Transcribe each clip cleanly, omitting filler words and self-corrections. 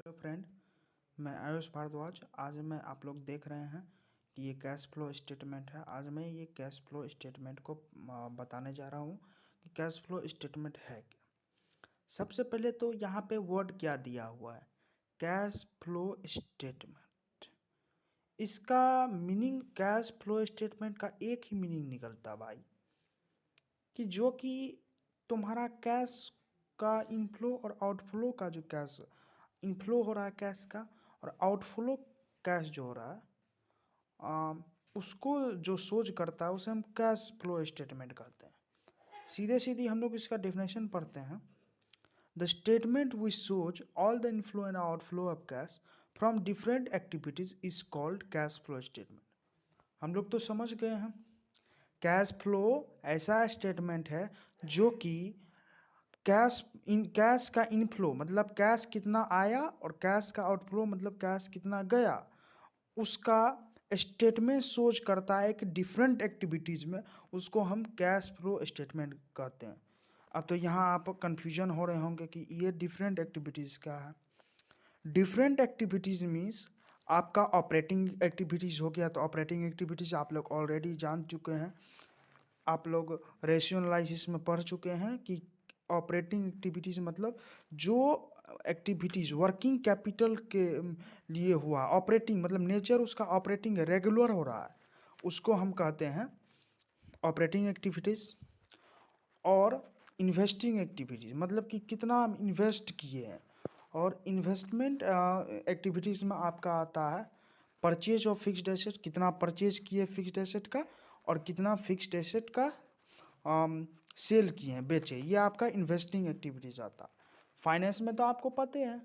Hello friend, मैं आयुष भारद्वाज। आज मैं आप लोग देख रहे हैं कि ये कैश फ्लो स्टेटमेंट है। आज मैं ये कैश फ्लो स्टेटमेंट को बताने जा रहा हूँ कि कैश फ्लो स्टेटमेंट है क्या। सबसे पहले तो यहाँ पे वर्ड क्या दिया हुआ है, कैश फ्लो स्टेटमेंट। इसका मीनिंग, कैश फ्लो स्टेटमेंट का एक ही मीनिंग निकलता भाई, कि जो कि तुम्हारा कैश का इनफ्लो और आउटफ्लो का जो कैश इनफ्लो हो रहा है कैश का, और आउटफ्लो कैश जो हो रहा है उसको जो सोच करता है उसे हम कैश फ्लो स्टेटमेंट कहते हैं। सीधे सीधी हम लोग इसका डेफिनेशन पढ़ते हैं। The statement which shows all the inflow and outflow of cash from different activities is called cash flow statement. हम लोग तो समझ गए हैं, कैश फ्लो ऐसा स्टेटमेंट है जो कि कैश का इनफ्लो मतलब कैश कितना आया, और कैश का आउटफ्लो मतलब कैश कितना गया, उसका स्टेटमेंट सोच करता है एक डिफरेंट एक्टिविटीज़ में। उसको हम कैश फ्लो स्टेटमेंट कहते हैं। अब तो यहाँ आप कंफ्यूजन हो रहे होंगे कि ये डिफरेंट एक्टिविटीज़ क्या है। डिफरेंट एक्टिविटीज़ मीन्स आपका ऑपरेटिंग एक्टिविटीज़ हो गया, तो ऑपरेटिंग एक्टिविटीज़ आप लोग ऑलरेडी जान चुके हैं। आप लोग रेशियो एनालिसिस में पढ़ चुके हैं कि ऑपरेटिंग एक्टिविटीज़ मतलब जो एक्टिविटीज़ वर्किंग कैपिटल के लिए हुआ, ऑपरेटिंग मतलब नेचर उसका ऑपरेटिंग रेगुलर हो रहा है, उसको हम कहते हैं ऑपरेटिंग एक्टिविटीज़। और इन्वेस्टिंग एक्टिविटीज़ मतलब कि कितना हम इन्वेस्ट किए हैं। और इन्वेस्टमेंट एक्टिविटीज़ में आपका आता है परचेज ऑफ फिक्स्ड एसेट, कितना परचेज किए फिक्स्ड एसेट का, और कितना फिक्स्ड एसेट का सेल किए हैं, बेचे। ये आपका इन्वेस्टिंग एक्टिविटीज आता। फाइनेंस में तो आपको पता है,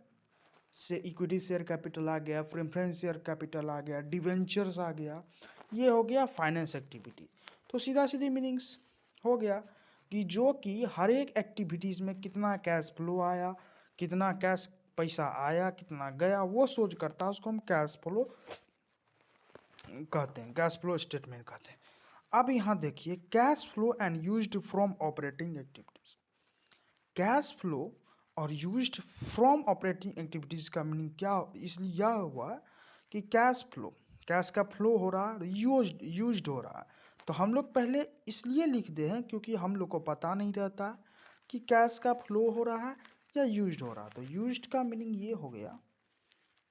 से इक्विटी शेयर कैपिटल आ गया, प्रेफरेंस शेयर कैपिटल आ गया, डिवेंचर्स आ गया, ये हो गया फाइनेंस एक्टिविटी। तो सीधा सीधी मीनिंग्स हो गया कि जो कि हर एक एक्टिविटीज़ में कितना कैश फ्लो आया, कितना कैश पैसा आया, कितना गया, वो सोच करता है, उसको हम कैश फ्लो कहते हैं, कैश फ्लो स्टेटमेंट कहते हैं। अब यहाँ देखिए, cash flow and used from operating activities. Cash flow और यूज्ड फ्रॉम ऑपरेटिंग एक्टिविटीज का मीनिंग क्या, इसलिए यह हुआ कि कैश फ्लो, कैश का फ्लो हो रहा है, यूज्ड हो रहा है। तो हम लोग पहले इसलिए लिख दे हैं क्योंकि हम लोग को पता नहीं रहता कि कैश का फ्लो हो रहा है या यूज्ड हो रहा है। तो यूज्ड का मीनिंग ये हो गया,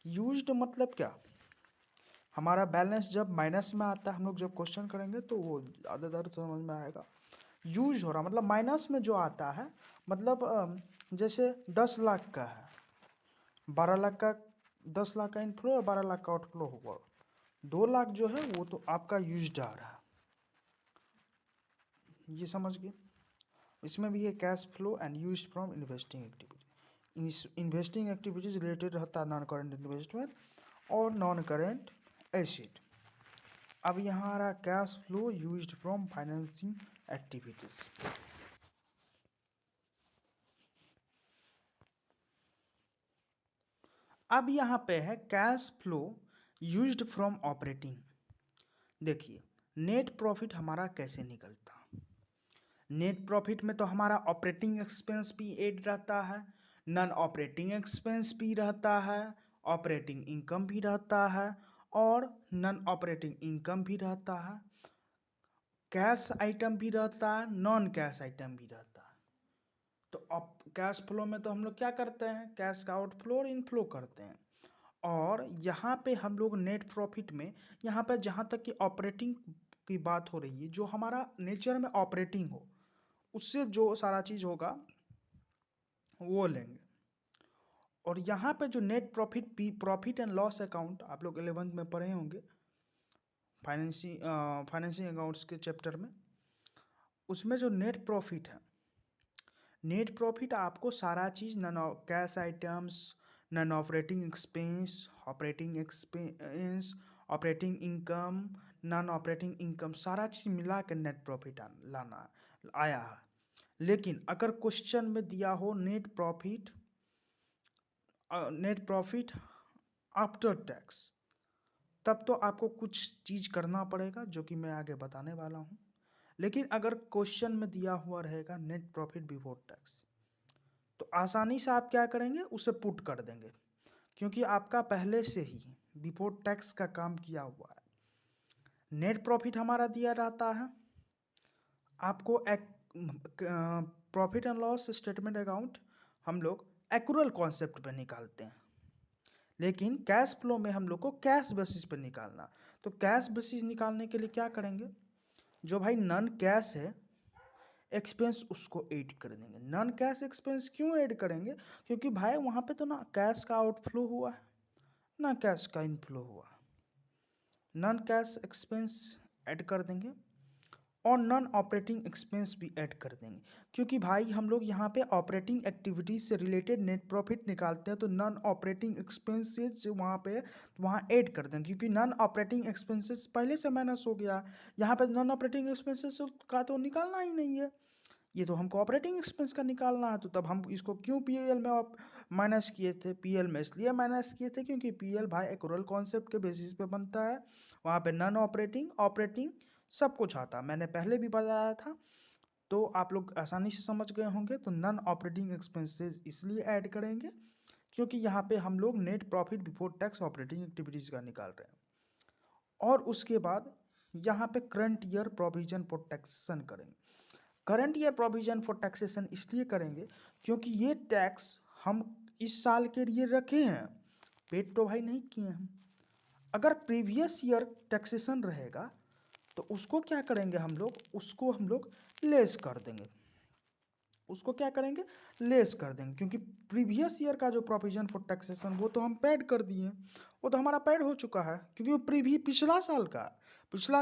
यूज्ड मतलब क्या, हमारा बैलेंस जब माइनस में आता है, हम लोग जब क्वेश्चन करेंगे तो वो ज़्यादातर समझ में आएगा। यूज हो रहा मतलब माइनस में जो आता है, मतलब जैसे 10 लाख का है, 12 लाख का, 10 लाख का इनफ्लो है, 12 लाख का आउटफ्लो होगा, 2 लाख जो है वो तो आपका यूज आ रहा है। ये समझ गए। इसमें भी है cash flow and use from investing activity. Investing activities related रहता है नॉन करेंट इन्वेस्टमेंट और नॉन करेंट एसेट। अब यहाँ आ रहा cash flow used from financing activities. अब यहाँ पे है cash flow used from operating. देखिए, नेट प्रॉफिट हमारा कैसे निकलता। नेट प्रॉफिट में तो हमारा ऑपरेटिंग एक्सपेंस भी ऐड रहता है, नॉन ऑपरेटिंग एक्सपेंस भी रहता है, ऑपरेटिंग इनकम भी रहता है, और नॉन ऑपरेटिंग इनकम भी रहता है, कैश आइटम भी रहता है, नॉन कैश आइटम भी रहता है। तो कैश फ्लो में तो हम लोग क्या करते हैं, कैश का आउटफ्लो और इनफ्लो करते हैं। और यहाँ पे हम लोग नेट प्रॉफिट में, यहाँ पे जहाँ तक कि ऑपरेटिंग की बात हो रही है, जो हमारा नेचर में ऑपरेटिंग हो, उससे जो सारा चीज़ होगा वो लेंगे। और यहाँ पे जो net profit, profit and loss account आप लोग 11th में पढ़े होंगे, फाइनेंसिंग अकाउंट्स के चैप्टर में, उसमें जो नेट प्रॉफिट है, नेट प्रॉफिट आपको सारा चीज़, non cash items, non operating expense, operating income, non operating income, सारा चीज़ मिला के नेट प्रॉफिट लाना आया है। लेकिन अगर क्वेश्चन में दिया हो नेट प्रॉफिट आफ्टर टैक्स, तब तो आपको कुछ चीज़ करना पड़ेगा जो कि मैं आगे बताने वाला हूँ। लेकिन अगर क्वेश्चन में दिया हुआ रहेगा नेट प्रॉफिट बिफोर टैक्स, तो आसानी से आप क्या करेंगे, उसे पुट कर देंगे। क्योंकि आपका पहले से ही बिफोर टैक्स का काम किया हुआ है। नेट प्रॉफिट हमारा दिया रहता है आपको। Profit and loss statement account हम लोग एक्रूअल कॉन्सेप्ट पे निकालते हैं, लेकिन कैश फ्लो में हम लोग को कैश बेसिस पे निकालना। तो कैश बेसिस निकालने के लिए क्या करेंगे, जो भाई नॉन कैश है एक्सपेंस उसको ऐड कर देंगे। नॉन कैश एक्सपेंस क्यों ऐड करेंगे, क्योंकि भाई वहाँ पे तो ना कैश का आउटफ्लो हुआ है ना कैश का इनफ्लो हुआ। नॉन कैश एक्सपेंस ऐड कर देंगे और नॉन ऑपरेटिंग एक्सपेंस भी ऐड कर देंगे, क्योंकि भाई हम लोग यहाँ पे ऑपरेटिंग एक्टिविटीज से रिलेटेड नेट प्रॉफिट निकालते हैं। तो नॉन ऑपरेटिंग एक्सपेंसेस वहाँ पे वहाँ ऐड कर देंगे, क्योंकि नॉन ऑपरेटिंग एक्सपेंसेस पहले से माइनस हो गया। यहाँ पे नॉन ऑपरेटिंग एक्सपेंसेस का तो निकालना ही नहीं है, ये तो हमको ऑपरेटिंग एक्सपेंस का निकालना है। तो तब हम इसको क्यों पीएल में माइनस किए थे, पीएल में इसलिए माइनस किए थे क्योंकि पीएल भाई एक्रूअल कॉन्सेप्ट के बेसिस पे बनता है। वहाँ पे नॉन ऑपरेटिंग ऑपरेटिंग सब कुछ आता, मैंने पहले भी बताया था, तो आप लोग आसानी से समझ गए होंगे। तो नॉन ऑपरेटिंग एक्सपेंसेस इसलिए ऐड करेंगे क्योंकि यहाँ पे हम लोग net profit before tax operating activities का निकाल रहे हैं। और उसके बाद यहाँ पे current year provision for taxation करेंगे। Current year provision for taxation इसलिए करेंगे क्योंकि ये टैक्स हम इस साल के लिए रखे हैं, पेड तो भाई नहीं किए हम। अगर प्रीवियस ईयर टैक्सेशन रहेगा तो उसको क्या करेंगे हम लोग, उसको हम लोग लेस कर देंगे। उसको क्या करेंगे, लेस कर देंगे, क्योंकि प्रीवियस ईयर का जो प्रोविजन फॉर टैक्सेशन वो तो हम पेड कर दिए, वो तो हमारा पेड हो चुका है, क्योंकि वो पिछला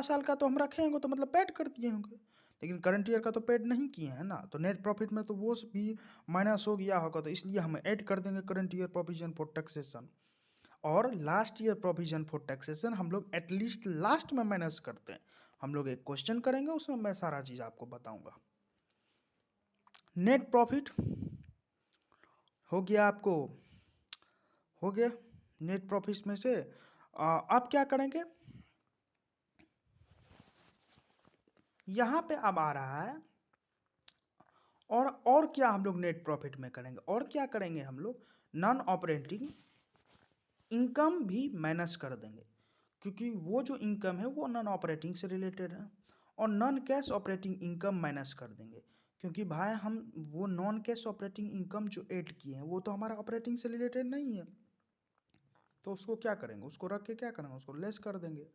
साल का तो हम रखेंगे तो मतलब पेड कर दिए होंगे। लेकिन करंट ईयर का तो पेड नहीं किए हैं ना, तो नेट प्रॉफिट में तो वो भी माइनस हो गया होगा, तो इसलिए हम ऐड कर देंगे current year provision for taxation. और last year provision for taxation हम लोग एटलीस्ट लास्ट में माइनस करते हैं। हम लोग एक क्वेश्चन करेंगे, उसमें मैं सारा चीज़ आपको बताऊंगा। नेट प्रॉफिट हो गया आपको, हो गया नेट प्रॉफिट में से। आप क्या करेंगे, यहाँ पे अब आ रहा है और क्या हम लोग नेट प्रॉफिट में करेंगे, और क्या करेंगे हम लोग, नॉन ऑपरेटिंग इनकम भी माइनस कर देंगे, क्योंकि वो जो इनकम है वो नॉन ऑपरेटिंग से रिलेटेड है। और non cash operating income minus कर देंगे, क्योंकि भाई हम वो नॉन कैश ऑपरेटिंग इनकम जो ऐड किए हैं वो तो हमारा ऑपरेटिंग से रिलेटेड नहीं है, तो उसको क्या करेंगे, उसको रख के क्या करेंगे, उसको लेस कर देंगे।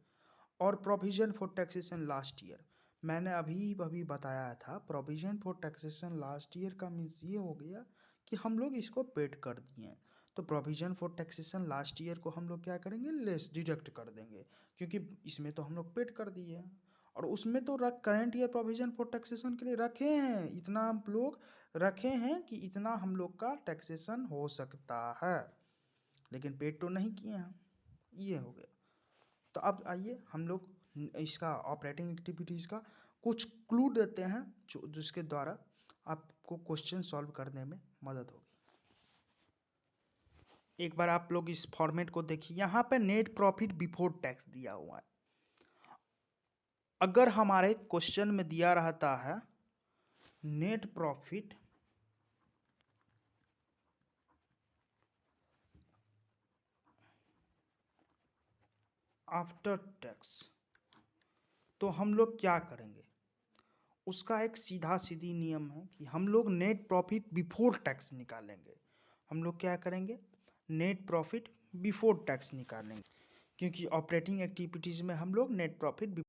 और provision for taxation last year, मैंने अभी अभी बताया था, provision for taxation last year का मीन्स ये हो गया कि हम लोग इसको पेड कर दिए हैं। तो provision for taxation last year को हम लोग क्या करेंगे, लेस डिडक्ट कर देंगे, क्योंकि इसमें तो हम लोग पेड कर दिए हैं। और उसमें तो current year provision for taxation के लिए रखे हैं, इतना हम लोग रखे हैं कि इतना हम लोग का टैक्सेशन हो सकता है, लेकिन पेड तो नहीं किए हैं। ये हो गया। तो अब आइए हम लोग इसका ऑपरेटिंग एक्टिविटीज़ का कुछ क्लू देते हैं, जो जिसके द्वारा आपको क्वेश्चन सॉल्व करने में मदद होगी। एक बार आप लोग इस फॉर्मेट को देखिए, यहाँ पे नेट प्रॉफिट बिफोर टैक्स दिया हुआ है। अगर हमारे क्वेश्चन में दिया रहता है नेट प्रॉफिट आफ्टर टैक्स, तो हम लोग क्या करेंगे, उसका एक सीधा सीधी नियम है कि हम लोग नेट प्रॉफिट बिफोर टैक्स निकालेंगे। हम लोग क्या करेंगे, नेट प्रॉफिट बिफोर टैक्स निकालेंगे, क्योंकि ऑपरेटिंग एक्टिविटीज़ में हम लोग नेट प्रॉफिट